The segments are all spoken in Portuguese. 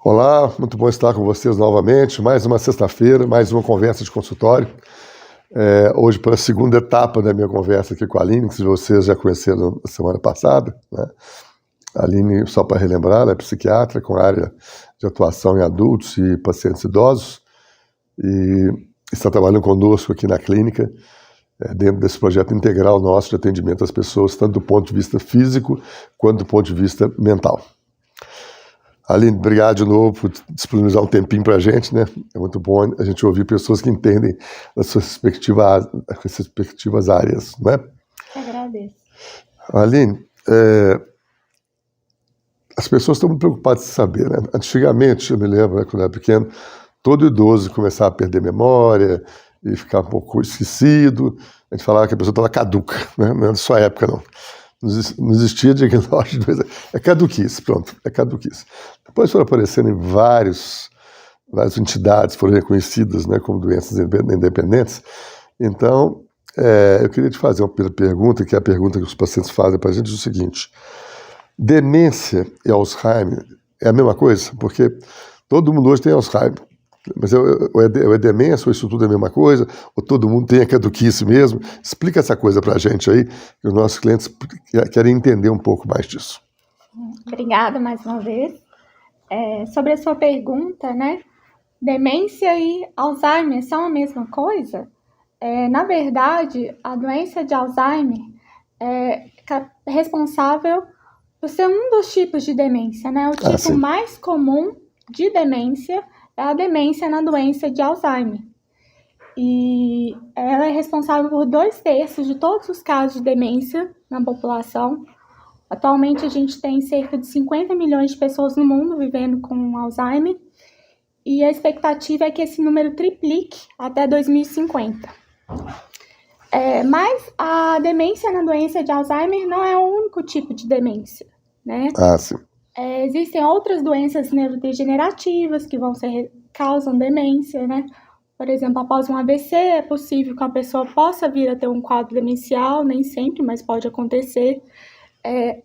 Olá, muito bom estar com vocês novamente. Mais uma sexta-feira, mais uma conversa de consultório. Hoje, para a segunda etapa da minha conversa aqui com a Aline, que vocês já conheceram na semana passada, né? A Aline, só para relembrar, ela é psiquiatra com área de atuação em adultos e pacientes idosos e está trabalhando conosco aqui na clínica, dentro desse projeto integral nosso de atendimento às pessoas, tanto do ponto de vista físico quanto do ponto de vista mental. Aline, obrigado de novo por disponibilizar um tempinho para a gente, né? É muito bom a gente ouvir pessoas que entendem as suas respectivas áreas, né? Agradeço. Aline, as pessoas estão muito preocupadas em saber, né? Antigamente, eu me lembro, né, quando eu era pequeno, todo idoso começava a perder memória e ficar um pouco esquecido. A gente falava que a pessoa estava caduca, né? Não é da sua época, não. Não existia diagnóstico, é caduquice, pronto, é caduquice. Depois foram aparecendo em várias entidades, foram reconhecidas, né, como doenças independentes. Então, eu queria te fazer uma pergunta, que é a pergunta que os pacientes fazem para a gente, é o seguinte: demência e Alzheimer é a mesma coisa? Porque todo mundo hoje tem Alzheimer, mas é demência ou isso tudo é a mesma coisa? Ou todo mundo tem a caduquice mesmo? Explica essa coisa para a gente aí, que os nossos clientes querem entender um pouco mais disso. Obrigada mais uma vez. Sobre a sua pergunta, né? Demência e Alzheimer são a mesma coisa? Na verdade, a doença de Alzheimer é responsável por ser um dos tipos de demência, né? O tipo mais comum de demência é a demência na doença de Alzheimer. E ela é responsável por 2/3 de todos os casos de demência na população. Atualmente, a gente tem cerca de 50 milhões de pessoas no mundo vivendo com Alzheimer. E a expectativa é que esse número triplique até 2050. Mas a demência na doença de Alzheimer não é o único tipo de demência, né? Sim. Existem outras doenças neurodegenerativas que causam demência, né? Por exemplo, após um AVC, é possível que a pessoa possa vir a ter um quadro demencial, nem sempre, mas pode acontecer.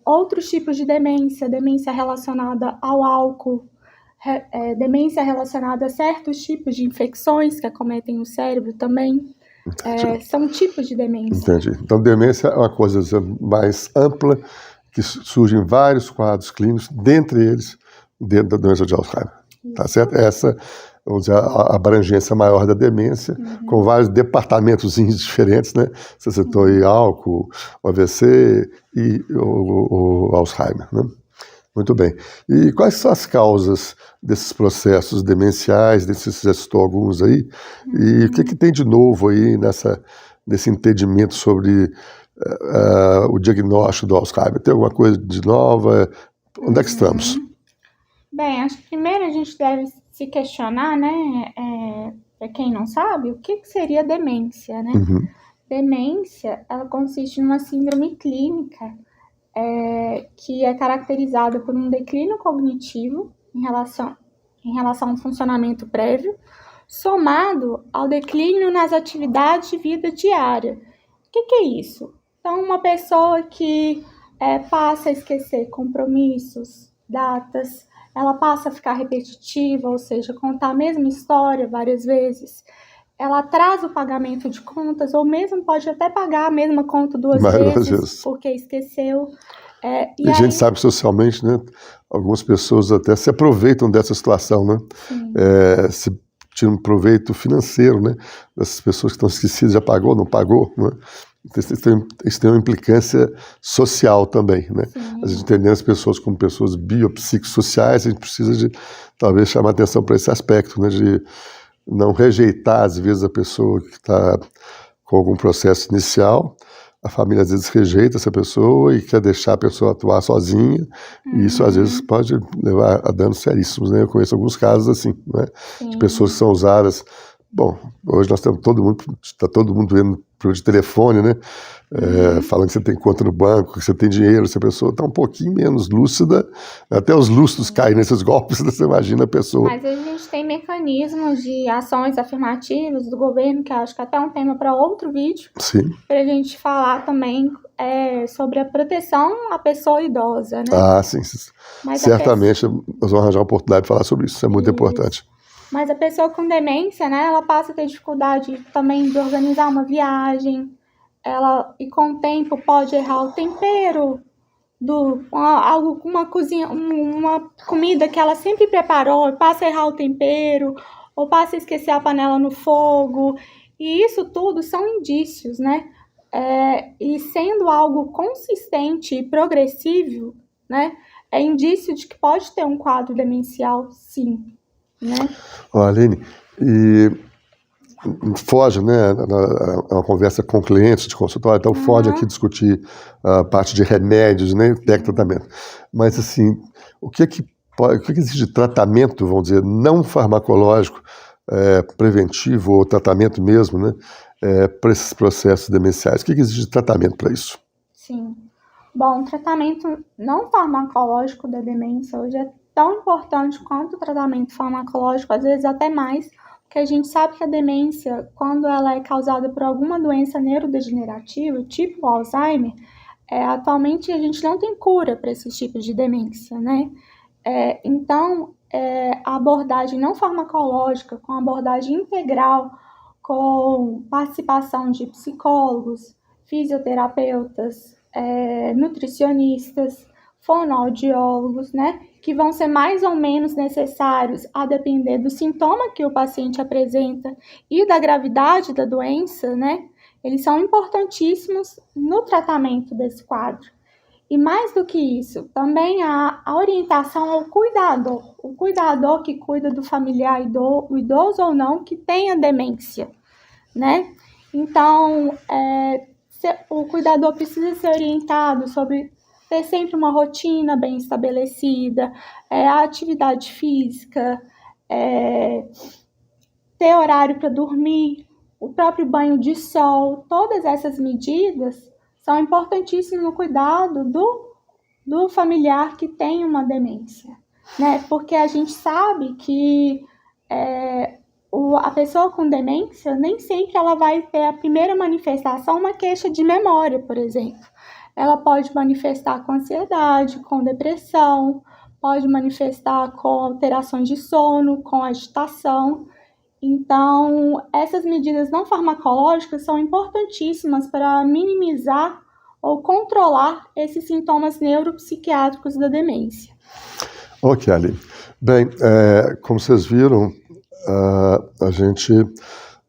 Outros tipos de demência relacionada ao álcool, demência relacionada a certos tipos de infecções que acometem o cérebro também. São tipos de demência. Entendi. Então, demência é uma coisa mais ampla, que surgem vários quadros clínicos, dentre eles, dentro da doença de Alzheimer. Tá certo? Essa, vamos dizer, a abrangência maior da demência, com vários departamentos diferentes, né? Você citou aí álcool, o AVC e o Alzheimer, né? Muito bem. E quais são as causas desses processos demenciais, você já citou alguns aí, e o que tem de novo aí nesse entendimento sobre o diagnóstico do Alzheimer? Tem alguma coisa de nova? Onde é que estamos? Bem, acho que primeiro a gente deve se questionar, né, para quem não sabe, o que seria demência, né? Demência, ela consiste numa síndrome clínica que é caracterizada por um declínio cognitivo em relação ao funcionamento prévio, somado ao declínio nas atividades de vida diária. O que é isso? Então, uma pessoa que passa a esquecer compromissos, datas, ela passa a ficar repetitiva, ou seja, contar a mesma história várias vezes. Ela atrasa o pagamento de contas, ou mesmo pode até pagar a mesma conta duas vezes, porque esqueceu. E a gente sabe socialmente, né? Algumas pessoas até se aproveitam dessa situação, né? Se tiram um proveito financeiro, né? Dessas pessoas que estão esquecidas, já pagou, não pagou, né? Isso tem uma implicância social também, né? A gente entendendo as pessoas como pessoas biopsicossociais, a gente precisa de, talvez, chamar atenção para esse aspecto, né? De não rejeitar, às vezes, a pessoa que está com algum processo inicial. A família, às vezes, rejeita essa pessoa e quer deixar a pessoa atuar sozinha, e isso, às vezes, pode levar a danos seríssimos, né? Eu conheço alguns casos assim, né? De pessoas que são usadas. Bom, hoje nós temos está todo mundo vendo de telefone, né? Falando que você tem conta no banco, que você tem dinheiro, se a pessoa está um pouquinho menos lúcida, até os lustros caem nesses golpes, você imagina a pessoa. Mas a gente tem mecanismos de ações afirmativas do governo, que acho que até é um tema para outro vídeo, para a gente falar também sobre a proteção à pessoa idosa, né? Ah, sim. Mas Certamente nós vamos arranjar uma oportunidade de falar sobre isso. Isso é muito importante. Mas a pessoa com demência, né, ela passa a ter dificuldade também de organizar uma viagem. E com o tempo pode errar o tempero uma cozinha, uma comida que ela sempre preparou, passa a errar o tempero, ou passa a esquecer a panela no fogo. E isso tudo são indícios, né? E sendo algo consistente e progressivo, né, é indício de que pode ter um quadro demencial, sim, né? Aline, e foge, né? É uma conversa com clientes de consultório, então foge aqui discutir a parte de remédios, né? Tratamento. Mas, assim, o que existe de tratamento, vamos dizer, não farmacológico, preventivo ou tratamento mesmo, né? Para esses processos demenciais? O que existe de tratamento para isso? Sim. Bom, o tratamento não farmacológico da demência hoje é tão importante quanto o tratamento farmacológico, às vezes até mais, porque a gente sabe que a demência, quando ela é causada por alguma doença neurodegenerativa, tipo Alzheimer, atualmente a gente não tem cura para esses tipos de demência, né? Então, a abordagem não farmacológica, com abordagem integral, com participação de psicólogos, fisioterapeutas, nutricionistas, fonoaudiólogos, né, que vão ser mais ou menos necessários a depender do sintoma que o paciente apresenta e da gravidade da doença, né, eles são importantíssimos no tratamento desse quadro. E mais do que isso, também a orientação ao cuidador, o cuidador que cuida do familiar idoso ou não que tenha demência, né? Então, o cuidador precisa ser orientado sobre ter sempre uma rotina bem estabelecida, a atividade física, ter horário para dormir, o próprio banho de sol, todas essas medidas são importantíssimas no cuidado do familiar que tem uma demência, né? Porque a gente sabe que a pessoa com demência, nem sempre ela vai ter a primeira manifestação uma queixa de memória, por exemplo. Ela pode manifestar com ansiedade, com depressão, pode manifestar com alterações de sono, com agitação. Então, essas medidas não farmacológicas são importantíssimas para minimizar ou controlar esses sintomas neuropsiquiátricos da demência. Ok, Aline. Bem, como vocês viram, a gente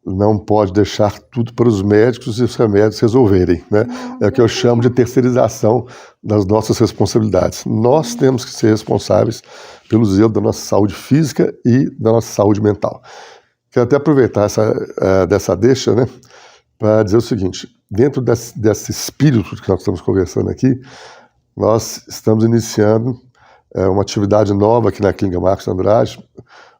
não pode deixar tudo para os médicos e os remédios resolverem, né? É o que eu chamo de terceirização das nossas responsabilidades. Nós temos que ser responsáveis pelo zelo da nossa saúde física e da nossa saúde mental. Quero até aproveitar dessa deixa, né, para dizer o seguinte: dentro desse espírito que nós estamos conversando aqui, nós estamos iniciando uma atividade nova aqui na Clínica Marcos Andrade.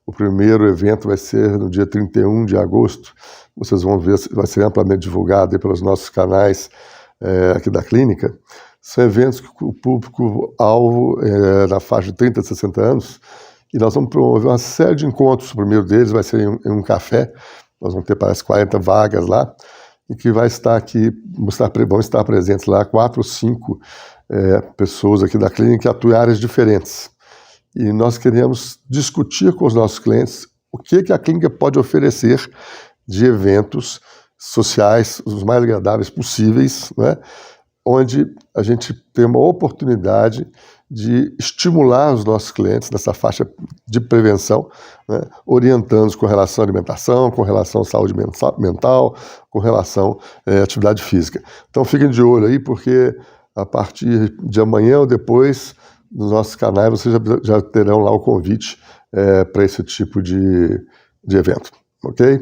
O primeiro evento vai ser no dia 31 de agosto. Vocês vão ver, vai ser amplamente divulgado aí pelos nossos canais aqui da clínica. São eventos que o público-alvo é na faixa de 30 a 60 anos. E nós vamos promover uma série de encontros. O primeiro deles vai ser em um café. Nós vamos ter, parece, 40 vagas lá. E que vai estar aqui, vão estar presentes lá 4 ou 5 pessoas aqui da clínica que atuam em áreas diferentes. E nós queremos discutir com os nossos clientes o que a clínica pode oferecer de eventos sociais, os mais agradáveis possíveis, né? Onde a gente tem uma oportunidade de estimular os nossos clientes nessa faixa de prevenção, né? Orientando-os com relação à alimentação, com relação à saúde mental, com relação à atividade física. Então fiquem de olho aí, porque a partir de amanhã ou depois, nos nossos canais, vocês já terão lá o convite para esse tipo de evento, ok?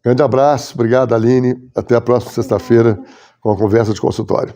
Grande abraço, obrigado, Aline. Até a próxima sexta-feira com a conversa de consultório.